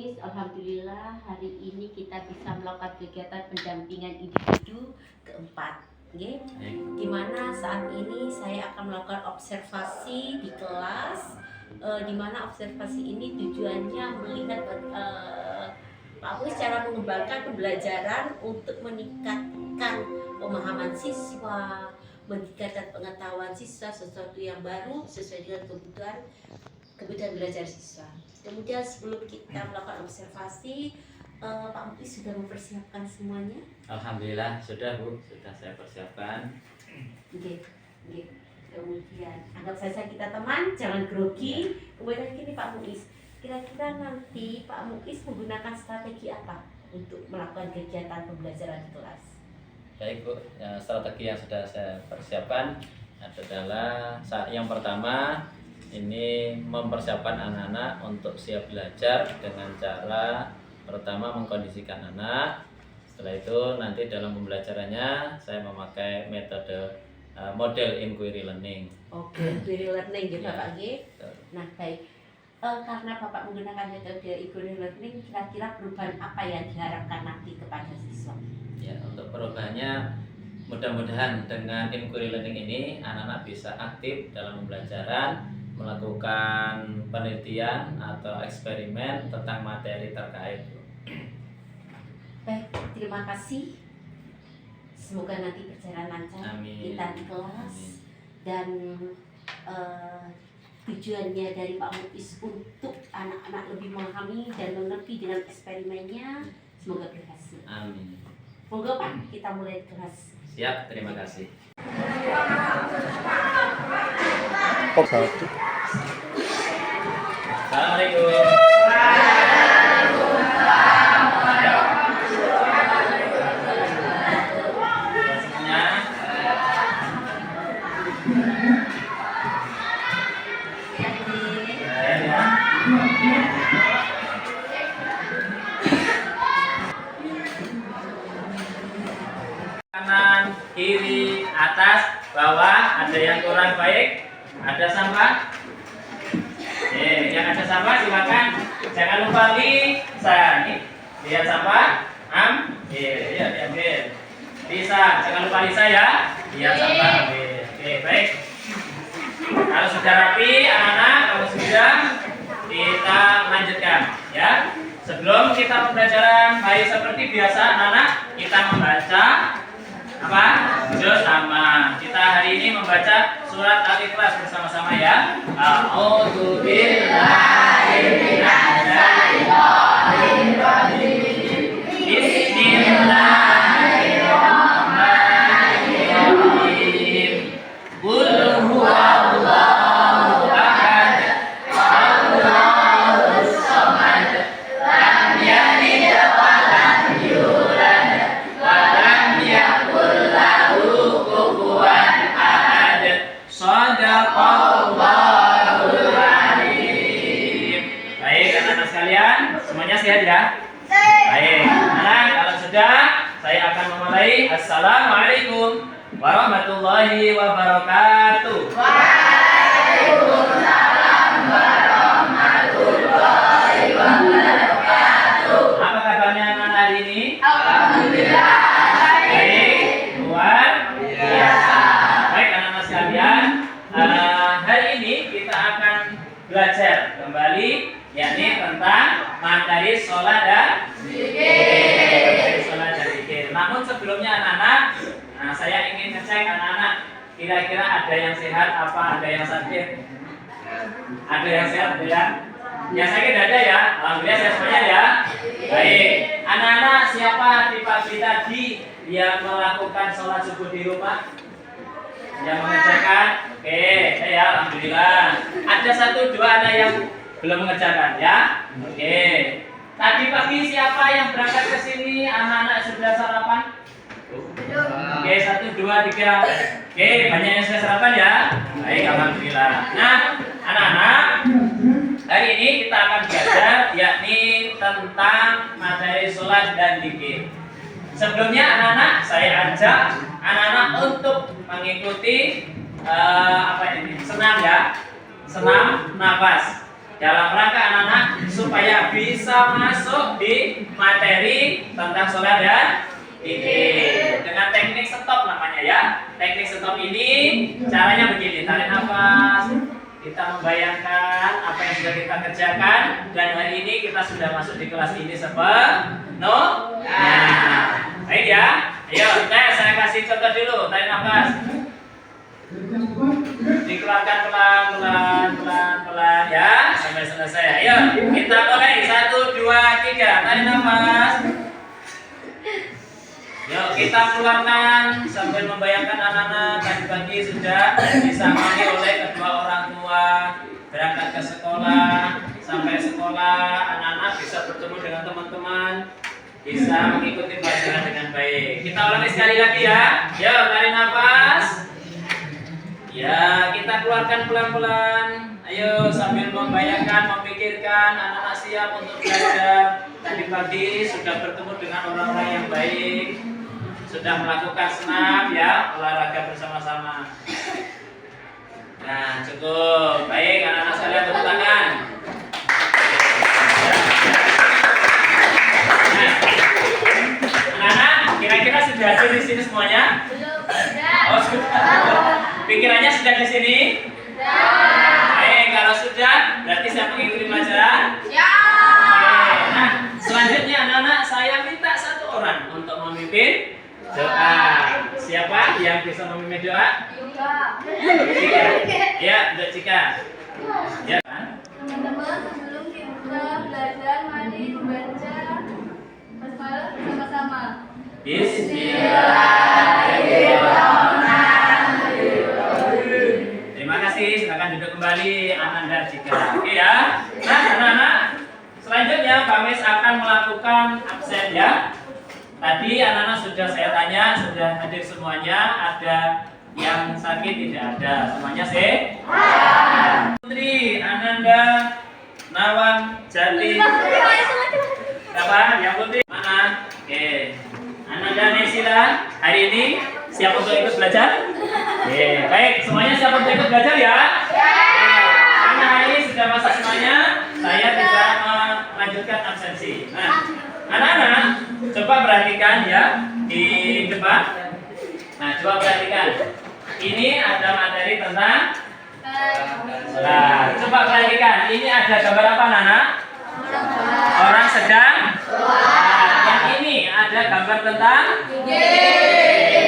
Muis, alhamdulillah hari ini kita bisa melakukan kegiatan pendampingan individu keempat. Okay? Di mana saat ini saya akan melakukan observasi di kelas, di mana observasi ini tujuannya melihat Pak Muis cara mengembangkan pembelajaran untuk meningkatkan pemahaman siswa, meningkatkan pengetahuan siswa sesuatu yang baru sesuai dengan kebutuhan belajar siswa. Kemudian sebelum kita melakukan observasi, Pak Muis sudah mempersiapkan semuanya? Alhamdulillah sudah Bu, sudah saya persiapkan. Oke. Kemudian anggap saja kita teman, jangan grogi. Kemudian gini Pak Muis, kira-kira nanti Pak Muis menggunakan strategi apa untuk melakukan kegiatan pembelajaran di kelas? Baik Bu, strategi yang sudah saya persiapkan adalah yang pertama ini mempersiapkan anak-anak untuk siap belajar dengan cara pertama mengkondisikan anak. Setelah itu nanti dalam pembelajarannya saya memakai metode model inquiry learning. Oke, inquiry learning gitu Ya. Pak G. Nah baik, karena Bapak menggunakan metode inquiry learning, kira-kira perubahan apa yang diharapkan nanti kepada siswa? Ya, untuk perubahannya mudah-mudahan dengan inquiry learning ini anak-anak bisa aktif dalam pembelajaran, melakukan penelitian atau eksperimen tentang materi terkait. Baik, terima kasih. Semoga nanti berjalan lancar. Amin. Kita di kelas. Amin. Dan tujuannya dari Pak Muis untuk anak-anak lebih memahami dan mengerti dengan eksperimennya, semoga berhasil. Amin. Monggo Pak, kita mulai kelas. Siap, terima kasih. Satu. Assalamualaikum. Kanan, kiri, atas, bawah, ada yang kurang baik, ada sampah. Yang ada sampah silakan. Jangan lupa lisan. Lihat sampah. Ya, diambil. Bisa, jangan lupa lisa ya. Lihat sampah, ambil. Oke, baik. Kalau sudah rapi, anak-anak, kalau sudah kita lanjutkan, ya. Sebelum kita pembelajaran baik seperti biasa, anak-anak, kita membaca apa? Juz amma. Kita hari ini membaca surat Al-Ikhlas bersama-sama ya. A'udzu billahi minasy syaithanir rajim. Bismillahirrahmanirrahim. Qul huwallahu ahad. Allahus samad. Lam yalid wa lam yulad wa lam yakul lahu kufuwan ahad. Shadaqallahul azim. Baik anak-anak sekalian, semuanya sehat ya? Baik, anak kalau sudah saya akan memulai. Assalamualaikum warahmatullahi wabarakatuh. Waalaikumsalam warahmatullahi wabarakatuh. Apa kabarnya anak hari ini? Alhamdulillah. Baik, luar biasa. Baik anak-anak sekalian, hari ini kita akan belajar kembali yakni tentang materi sholat dan zikir. Sholat dan zikir. Namun sebelumnya anak-anak, saya ingin ngecek anak-anak kira-kira ada yang sehat apa ada yang sakit? Ada yang sehat tidak? Yang sakit ada ya? Alhamdulillah sehat semuanya ya. Baik, anak-anak siapa di pagi tadi yang melakukan sholat subuh di rumah? Yang mengerjakan? Oke, saya alhamdulillah. Ada 1-2 anak yang belum mengerjakan ya. Oke. Tadi pagi siapa yang berangkat ke sini? Anak-anak sudah sarapan? Oke, 1, 2, 3. Oke, banyak yang sudah sarapan ya. Baik, alhamdulillah. Nah, anak-anak, hari ini kita akan belajar yakni tentang materi sholat dan zikir. Sebelumnya anak-anak, saya ajak anak-anak untuk mengikuti senam ya, senam nafas. dalam rangka anak-anak supaya bisa masuk di materi tentang sholat dan zikir dengan teknik stop namanya ya. Teknik stop ini caranya begini, tarik nafas, kita membayangkan apa yang sudah kita kerjakan, dan hari ini kita sudah masuk di kelas ini sepenuhnya. Baik ya, ayo saya kasih contoh dulu, tarik nafas, dikeluarkan pelan ya sampai selesai. Ayo kita mulai, 1, 2, 3, tarik nafas. Yuk kita keluarkan sambil membayangkan anak-anak tadi pagi sudah disamani oleh kedua orang tua, berangkat ke sekolah, sampai sekolah anak-anak bisa bertemu dengan teman-teman, bisa mengikuti pelajaran dengan baik. Kita ulangi sekali lagi ya. Yuk tarik nafas. Ya, kita keluarkan pelan-pelan. Ayo sambil membayangkan, memikirkan anak-anak siap untuk belajar. Tadi pagi sudah bertemu dengan orang-orang yang baik, sudah melakukan senam ya, olahraga bersama-sama. Nah, cukup. Baik, anak-anak sekalian tepuk tangan. Nah, anak-anak, kira-kira sudah hadir di sini semuanya? Oh, sudah. Pikirannya sudah di sini? Baik, kalau sudah, berarti siap mengikuti pelajaran? Ya. Nah, selanjutnya anak-anak, saya minta satu orang untuk memimpin doa. Siapa yang bisa memimpin doa? Cika. Ya, untuk Cika. Ya. Teman-teman, sebelum kita belajar, mari membaca basmalah bersama-sama. Bismillahirrahmanirrahim. Terima kasih, silakan duduk kembali Ananda Cika. Oke ya. Nah, anak-anak, selanjutnya Kamis akan melakukan absen ya. Tadi anak-anak sudah saya tanya, sudah hadir semuanya, ada yang sakit tidak ada, semuanya sehat. Putri Ananda Nawang Jati. Siapa? Yang putri mana? Oke. Ananda Nesila hari ini siap untuk ikut belajar? Oke, baik, semuanya siap untuk ikut belajar ya? Karena hari ini sudah masuk semuanya, saya tidak melanjutkan absensi. Nah, anak-anak, coba perhatikan ya di depan. Nah, coba perhatikan. Ini ada materi tentang sholat. Coba perhatikan, ini ada gambar apa, anak-anak? Orang sedang sholat. Yang ini ada gambar tentang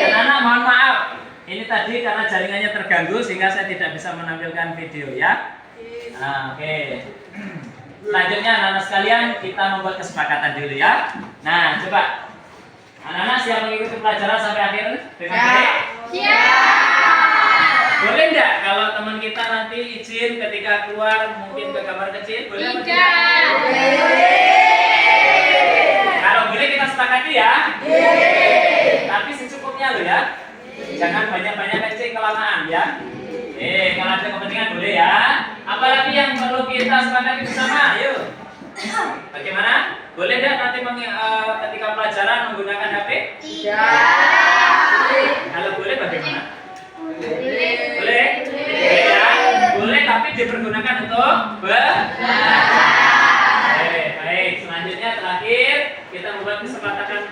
anak-anak, mohon maaf. Ini tadi karena jaringannya terganggu sehingga saya tidak bisa menampilkan video ya. Nah, oke. Selanjutnya anak-anak sekalian, kita membuat kesepakatan dulu ya. Nah, coba anak-anak siap mengikuti pelajaran sampai akhir dengan baik? Boleh enggak kalau teman kita nanti izin ketika keluar mungkin ke kamar kecil? Boleh apa tidak? Kalau boleh kita sepakati ya. Tapi secukupnya loh ya. Jangan banyak-banyak kencing kelamaan ya. Kalau ada kepentingan boleh ya. Apalagi yang perlu kita sepakati bersama, ayo. Bagaimana? Boleh enggak nanti ketika pelajaran menggunakan HP? Kalau boleh bagaimana? Boleh ya? Boleh, tapi dipergunakan untuk baik. Selanjutnya terakhir kita membuat kesepakatan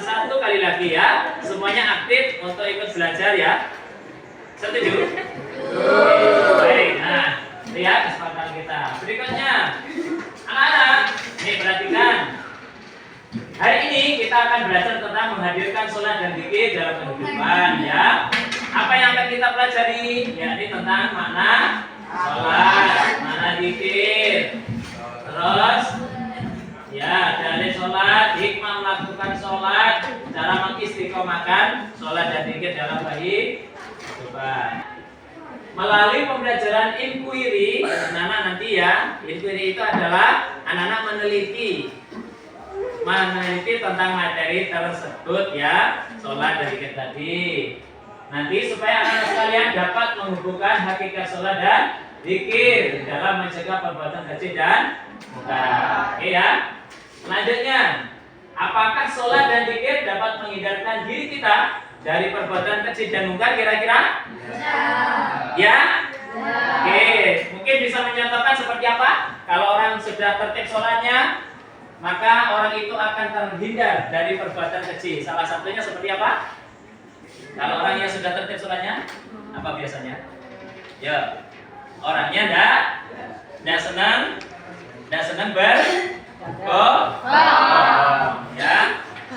satu kali lagi ya. Semuanya aktif untuk ikut belajar ya. Setuju? Baik. Nah, lihat kesepakatan kita. Berikutnya, anak-anak, nih perhatikan. Hari ini kita akan belajar tentang menghadirkan sholat dan zikir dalam kehidupan ya. Apa yang akan kita pelajari? Yakni tentang makna sholat, makna zikir. Terus ya, dari sholat, hikmah melakukan sholat, cara mengistiqomahkan sholat dan zikir dalam kehidupan. Melalui pembelajaran inquiry, anak-anak nanti ya, inquiry itu adalah anak-anak meneliti tentang materi tersebut ya, sholat dan zikir tadi. Nanti supaya anak-anak sekalian dapat menghubungkan hakikat sholat dan zikir dalam mencegah perbuatan keji dan munkar. Oke ya. Selanjutnya, apakah sholat dan zikir dapat menghindarkan diri kita dari perbuatan keji dan munkar kira-kira? Ya. Oke, mungkin bisa menyatakan seperti apa sudah tertib sholatnya, maka orang itu akan terhindar dari perbuatan keji. Salah satunya seperti apa? Kalau orang yang sudah tertib sholatnya, apa biasanya? Ya, orangnya nggak senang ya.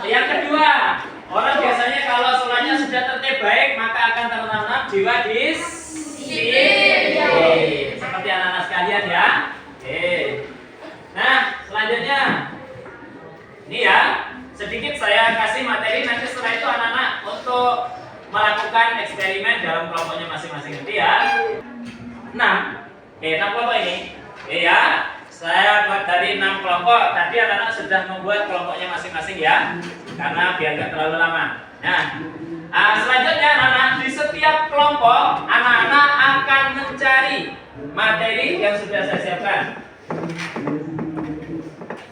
Yang kedua, orang biasanya kalau sholatnya sudah tertib baik, maka akan tertanam jiwa disiplin. Seperti anak-anak sekalian ya. Oke. Nah, selanjutnya ini ya, sedikit saya kasih materi, nanti setelah itu anak-anak untuk melakukan eksperimen dalam kelompoknya masing-masing nanti ya. 6 kelompok ini. Ya, saya buat dari 6 kelompok. Tadi anak-anak sudah membuat kelompoknya masing-masing ya, karena biar nggak terlalu lama. Nah, selanjutnya anak-anak di setiap kelompok anak-anak akan mencari materi yang sudah saya siapkan.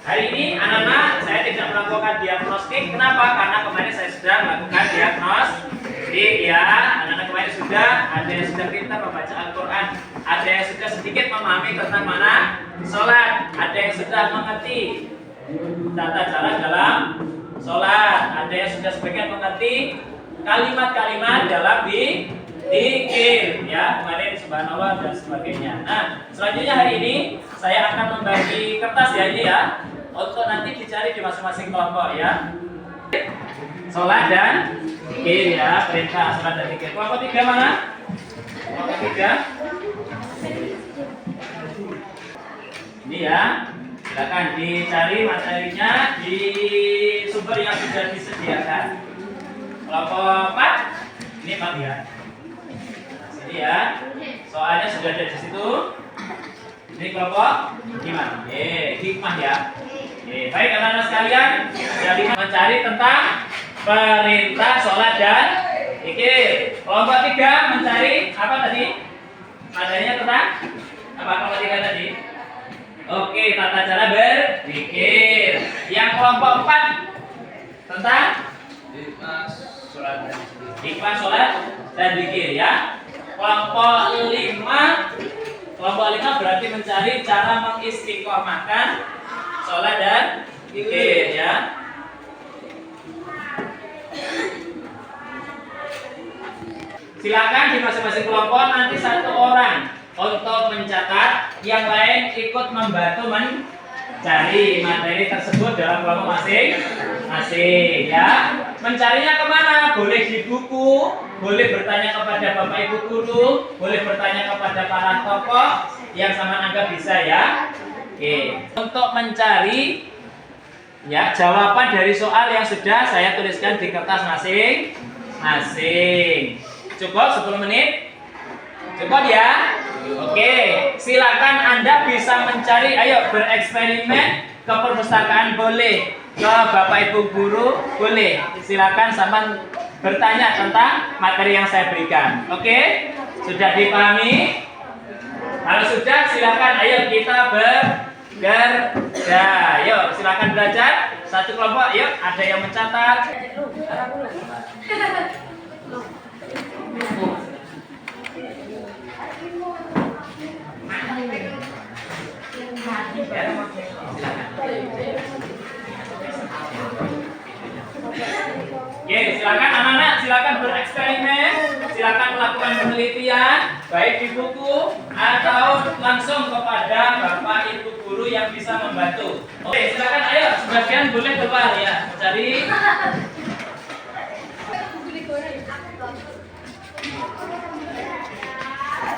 Hari ini anak-anak saya tidak melakukan diagnostik. Kenapa? Karena kemarin saya sudah melakukan diagnostik ya. Anak-anak kemarin sudah ada yang sudah pintar membaca Al-Quran, ada yang sudah sedikit memahami tentang mana sholat, ada yang sudah mengerti tata cara dalam sholat, ada yang sudah sebagian mengerti kalimat-kalimat dalam zikir ya, kemarin subhanallah dan sebagainya. Nah, selanjutnya hari ini saya akan membagi kertas ya ini ya, untuk nanti dicari di masing-masing kelompok ya. Sholat dan zikir ya, perintah sholat dan zikir. Kelompok 3 mana? Kelompok 3. Ini ya, silakan dicari materinya di sumber yang sudah disediakan. Kelompok 4, ini Pak ya. Sini ya, soalnya sudah ada di situ. Ini kelompok gimana? Hikmah ya. Baik anak-anak sekalian, jadi mencari tentang perintah sholat dan zikir. Kelompok 3 mencari apa tadi? Materinya tentang apa kelompok 3 tadi? Oke, tata cara berzikir. Yang kelompok 4 tentang hikmah sholat dan zikir ya. Kelompok 5 berarti mencari cara mengistiqomahkan sholat dan zikir ya. Silakan di masing-masing kelompok nanti 1 orang untuk mencatat, yang lain ikut membantu mencari materi tersebut dalam kelompok masing-masing ya. Mencarinya kemana? Boleh di buku, boleh bertanya kepada bapak ibu guru, boleh bertanya kepada para tokoh yang sama anggap bisa ya. Oke, untuk mencari ya jawaban dari soal yang sudah saya tuliskan di kertas masing-masing. Cukup 10 menit? Cukup ya? Oke, silakan Anda bisa mencari, ayo bereksperimen ke perpustakaan boleh, ke bapak ibu guru boleh. Silakan sama bertanya tentang materi yang saya berikan. Oke? Sudah dipahami? Kalau sudah silakan ayo kita bekerja. Yuk, silakan belajar. 1 kelompok, yuk ada yang mencatat. Oke, silakan anak-anak, silakan bereksperimen, silakan melakukan penelitian baik di buku atau langsung kepada bapak ibu guru yang bisa membantu. Oke, silakan ayo sebagian boleh keluar ya, cari.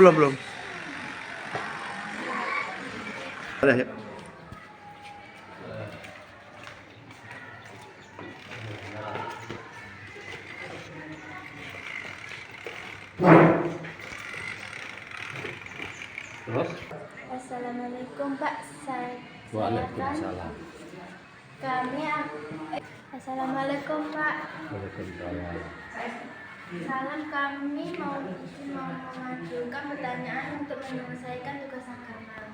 Belum. Ada ya. Terus? Assalamualaikum Pak. Waalaikumsalam. Assalamualaikum Pak. Waalaikumsalam. Salam, kami mau mengajukan pertanyaan untuk menyelesaikan tugas agama.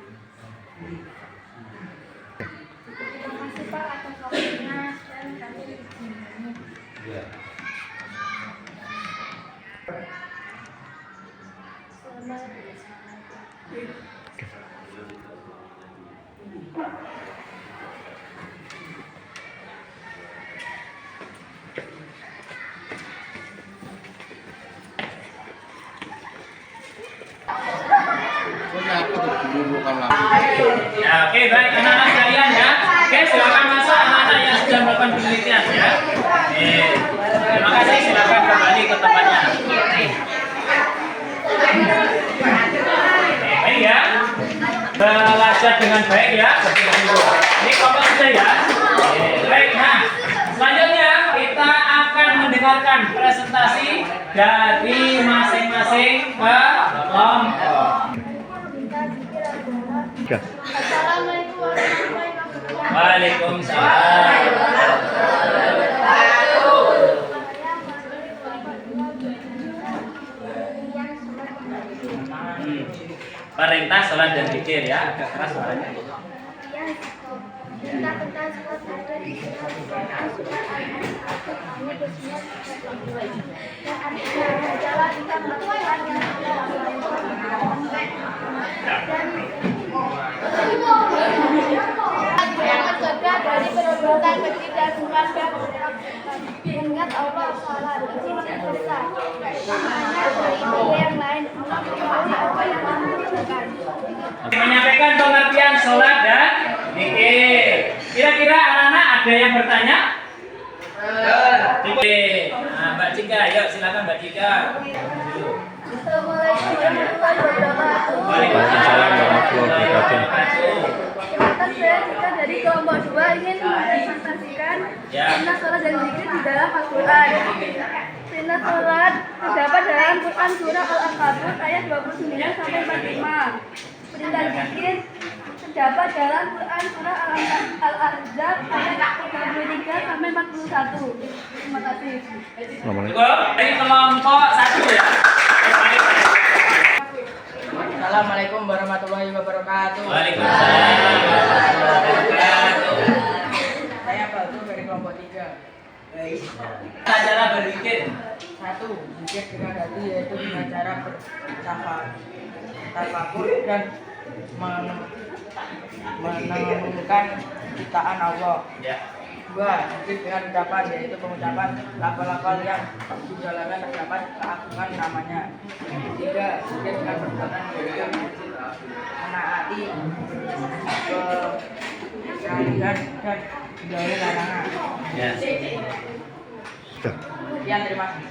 Terima kasih Pak atas waktunya dan kami ditemani. Ya. Selamat. Ya, oke, baik anak-anak sekalian ya. Oke, silakan masuk anak-anak yang sudah melakukan penelitian ya. Terima kasih, silakan kembali ke tempatnya. Baik ya. Belajar dengan baik ya. Ini kelompok sudah ya. Baik, nah selanjutnya kita akan mendengarkan presentasi dari masing-masing kelompok. Ya. Assalamualaikum warahmatullahi wabarakatuh. Waalaikumsalam. Perintah sholat dan zikir ya. Agak keras suaranya. Kita tentang sholat dan zikir. Yang artinya adalah kita melakukan yang mencegah dari perbuatan kecil dan bukan mengingat Allah salah besar. Hanya dari yang lain Allah mengetahui apa yang kamu lakukan. Menyampaikan pengertian sholat dan zikir. Kira-kira anak-anak ada yang bertanya? Oke, nah, Mbak Cika, yuk silakan Mbak Cika. Assalamualaikum warahmatullahi wabarakatuh. Waalaikumsalam warahmatullahi wabarakatuh. Terima saya Cika dari kelompok 2 ingin mempresentasikan Ya. sunnah sholat dan zikir di dalam Al-Quran. Sunnah sholat terdapat dalam Quran surah Al-Ankabut ayat 29 sampai 45. Perintah zikir terdapat dalam Quran surah Al-Ahzab ayat 33 sampai 41. Terima kasih. Cukup, dari kelompok 1 ya. Assalamualaikum warahmatullahi wabarakatuh. Waalaikumsalam warahmatullahi wabarakatuh. Saya Baldo dari kelompok 3. Cara berzikir. 1. Zikir dengan hati yaitu dengan cara bertafakur dan menemukan ciptaan Allah. Ya. 2. Zikir dengan ucapan yaitu pengucapan lafal-lafal yang di dalamnya terdapat keagungan namanya. 3. Zikir dengan perbuatan yaitu menaati kealihan dan menjauhi larangan. Ya. Sekian, terima kasih.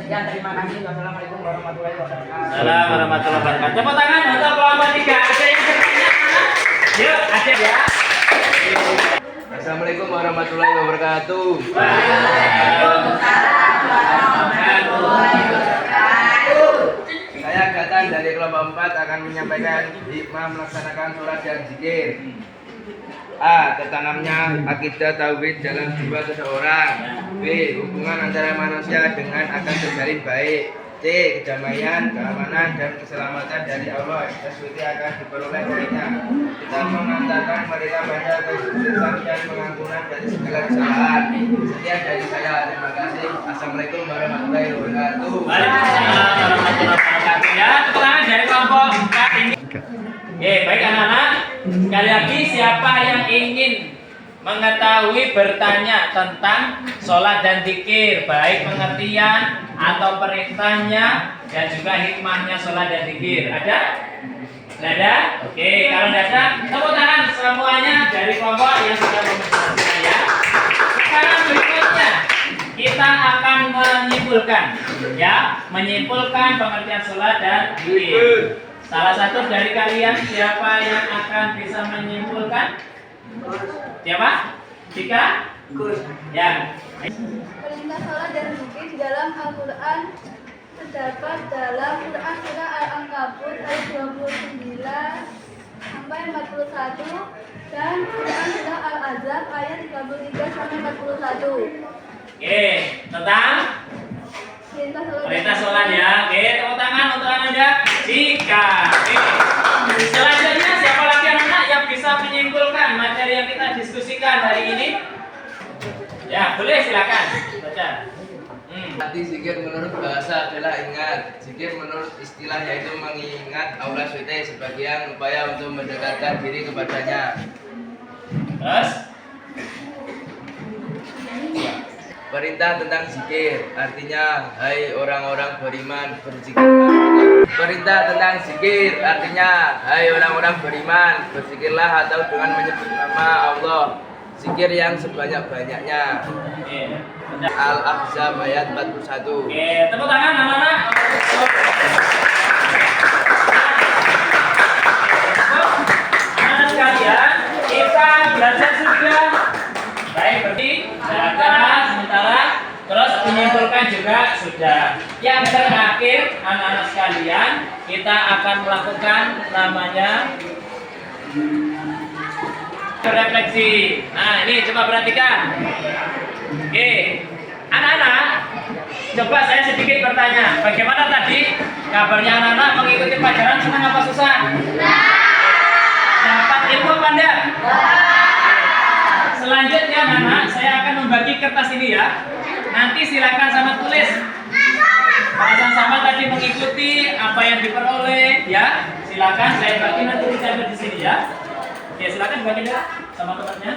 Sekian, terima kasih. Wassalamualaikum warahmatullahi wabarakatuh. Assalamualaikum warahmatullahi wabarakatuh. Tepuk tangan untuk kelompok 3. Ada yang bertanya? Yuk, ada ya. Assalamualaikum warahmatullahi wabarakatuh. Saya Gatan dari kelompok 4 akan menyampaikan hikmah melaksanakan sholat dan zikir. A. Tertanamnya akidah tauhid dalam jiwa seseorang. B. Hubungan antara manusia dengan akan terjalin baik. C. Kedamaian, keamanan, dan keselamatan dari Allah sesuatu akan diperoleh darinya. Kita mengantarkan mereka pada kesuksesan dan pengampunan dari segala kesalahan. Sekian dari saya. Terima kasih. Assalamualaikum warahmatullahi wabarakatuh. Waalaikumsalam warahmatullahi wabarakatuh. Ya, tepuk tangan dari kelompok 4 ini. Oke, baik anak-anak. Sekali lagi siapa yang ingin mengetahui bertanya tentang sholat dan zikir, baik pengertian atau perintahnya dan juga hikmahnya sholat dan zikir, ada? Tidak ada? Oke, kalau tidak ada, tepuk tangan semuanya dari kelompok yang sudah memesan ya. Sekarang berikutnya kita akan menyimpulkan pengertian sholat dan zikir. Salah satu dari kalian siapa yang akan bisa menyimpulkan? Siapa? Cika? Ya. Perintah sholat dan zikir di dalam Al-Quran terdapat dalam Quran surah Al-Ankabut ayat 29 sampai 41 dan Quran surah Al-Ahzab ayat 33 sampai 41. Oke, tentang perintah sholat ya. Oke, tepuk tangan untuk Anda. Cika. Oke. Selanjutnya siapa lagi anak yang bisa menyimpulkan materi yang kita diskusikan hari ini? Ya, boleh silakan. Baca. Nanti zikir menurut bahasa adalah ingat. Zikir menurut istilah yaitu mengingat Allah SWT sebagian upaya untuk mendekatkan diri kepadanya. Terus? Perintah tentang zikir, artinya hai orang-orang beriman berzikir. Perintah tentang zikir, artinya hai orang-orang beriman berzikirlah atau dengan menyebut nama Allah. Zikir yang sebanyak-banyaknya. Oke. Al-Ahzab ayat 41. Oke, tepuk tangan anak-anak. Anak-anak sekalian, kita belajar sudah. Baik, berarti belajar sementara, terus menyimpulkan juga sudah. Yang terakhir, anak-anak sekalian, kita akan melakukan namanya refleksi. Nah, ini coba perhatikan. Oke, anak-anak, coba saya sedikit bertanya. Bagaimana tadi kabarnya anak-anak mengikuti pelajaran, senang apa susah? Dapat ilmu apa enggak? Selanjutnya anak-anak, saya akan membagi kertas ini ya. Nanti silakan sama tulis. Sama-sama tadi mengikuti apa yang diperoleh ya. Silakan saya bagi nanti ditempel di sini ya. Oke, silakan bagi sama temannya.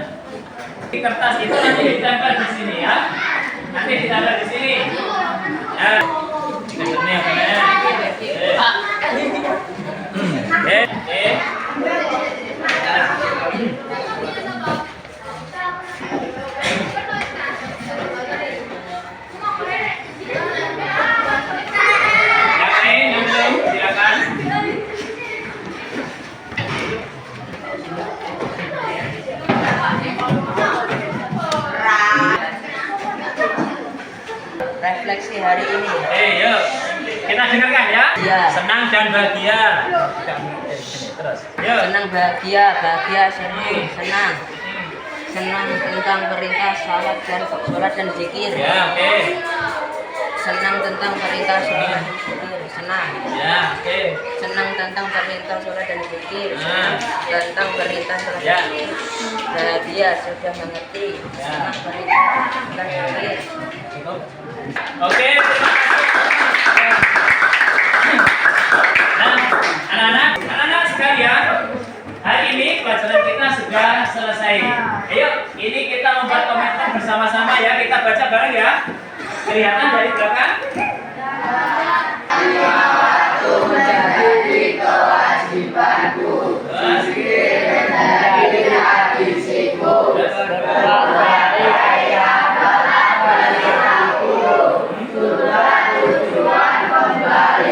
Di kertas itu nanti ditempel di sini ya. Nanti ditempel di sini. Ya. Ini apa ya? Oke. Yang lain, silakan. Refleksi hari ini. Yuk. Kita dengarkan ya. Iya. Senang dan bahagia. Terus. Yuk. Senang bahagia, bahagia senang. Senang tentang perintah salat dan zikir. Ya, oke. Senang tentang perintah salat dan zikir, senang. Ya, oke. Senang tentang perintah salat dan zikir. Nah. Tentang perintah salat Ya. dan zikir. Bahagia sudah mengerti. Ya. Senang perintah dan zikir. Oke, terima kasih. Nah, anak-anak sekalian, hari ini pelajaran kita sudah selesai. Ayo, ini kita membuat komentar bersama-sama ya. Kita baca bareng ya. Kelihatan dari belakang? Alhamdulillah.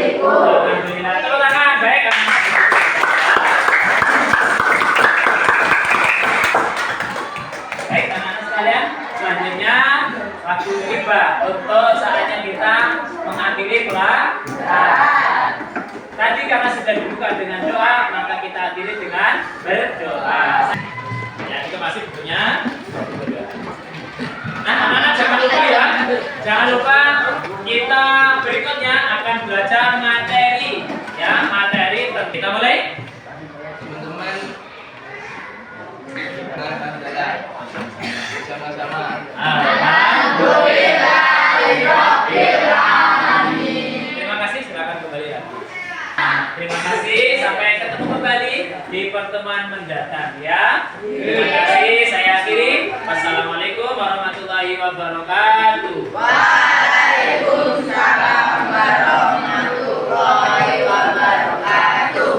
Tepuk tangan, baik. Baik, anak-anak sekalian, selanjutnya waktu tiba untuk saatnya kita mengakhiri pelajaran. Tadi karena sudah dibuka dengan doa, maka kita akhiri dengan berdoa. Ya, itu masih bukunya. Nah, anak-anak jangan lupa ya. Jangan lupa kita berikutnya akan belajar materi. Ya, materi. Kita mulai. Teman-teman, alhamdulillah. Sama-sama. Terima kasih, silakan kembali lagi. Terima kasih, sampai ketemu kembali di pertemuan mendatang ya. Terima kasih, saya akhiri. Wassalamualaikum warahmatullahi wabarakatuh. Waalaikumsalam warahmatullahi wabarakatuh.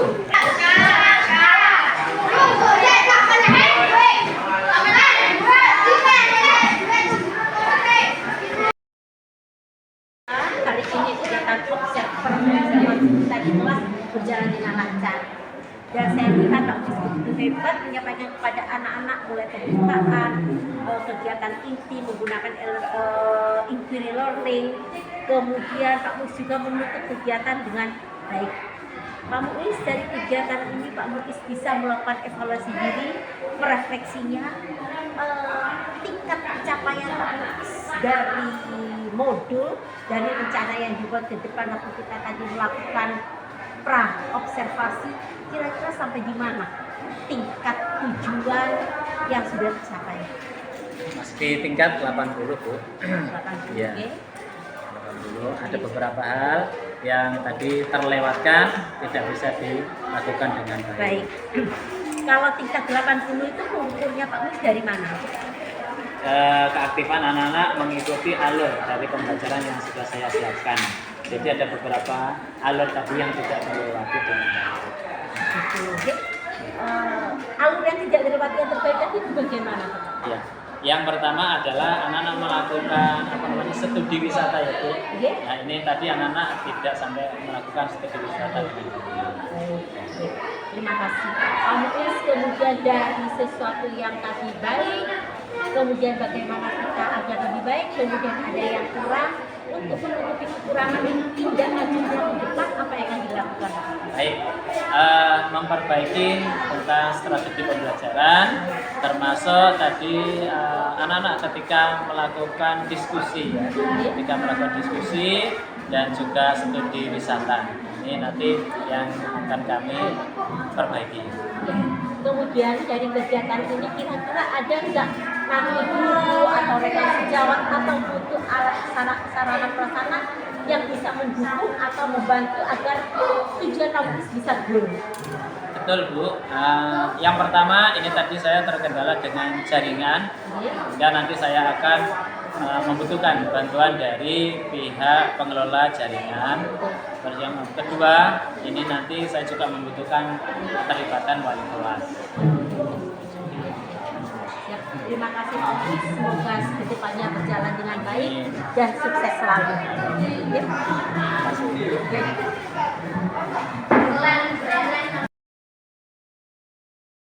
Hari ini kegiatan observer kita di kelas berjalan dengan lancar. Dan saya lihat Pak Gus begitu hebat menyampaikan kepada anak-anak mulai pembukaan kegiatan inti menggunakan inquiry learning. Kemudian Pak Mus juga menutup kegiatan dengan baik. Pak Muiz dari kegiatan ini Pak Muiz bisa melakukan evaluasi diri, merefleksinya, tingkat pencapaian Pak Muiz dari modul dari rencana yang dibuat ke depan waktu kita tadi melakukan pra observasi, kira-kira sampai di mana tingkat tujuan yang sudah tercapai? Masih di tingkat 80, Bu. 80, Iya. oke. dulu. Ada beberapa hal yang tadi terlewatkan, tidak bisa dilakukan dengan baik. Baik. Kalau tingkat 80 itu mengukurnya Pak Mus dari mana? Keaktifan anak-anak mengikuti alur dari pembelajaran yang sudah saya siapkan. Jadi ada beberapa alur tadi yang tidak terlewati dengan baik. Oke. Alur yang tidak dilewati yang terbaik itu bagaimana Pak? Ya. Yang pertama adalah anak-anak melakukan studi wisata ya Bu. Oke. Nah ini tadi anak-anak tidak sampai melakukan studi wisata. Terima kasih. Kemudian dari sesuatu yang tadi baik, kemudian bagaimana kita agar lebih baik, kemudian ada yang kurang, untuk menutupi kekurangan ini tidak lanjutnya ke depan, apa yang akan dilakukan? Baik, memperbaiki tentang strategi pembelajaran, termasuk tadi anak-anak ketika melakukan diskusi, dan juga studi wisata. Ini nanti yang akan kami perbaiki. Kemudian dari kegiatan ini kira-kira ada nggak nanti guru atau rekan sejawat atau butuh alat sarana prasarana yang bisa mendukung atau membantu agar tujuan kampus bisa grow? Betul Bu. Yang pertama ini tadi saya terkendala dengan jaringan, sehingga nanti saya akan membutuhkan bantuan dari pihak pengelola jaringan. Terus yang kedua, ini nanti saya juga membutuhkan keterlibatan wali kelas. Ya, terima kasih Pak Mus. Semoga kedepannya berjalan dengan baik dan sukses selalu. Ya.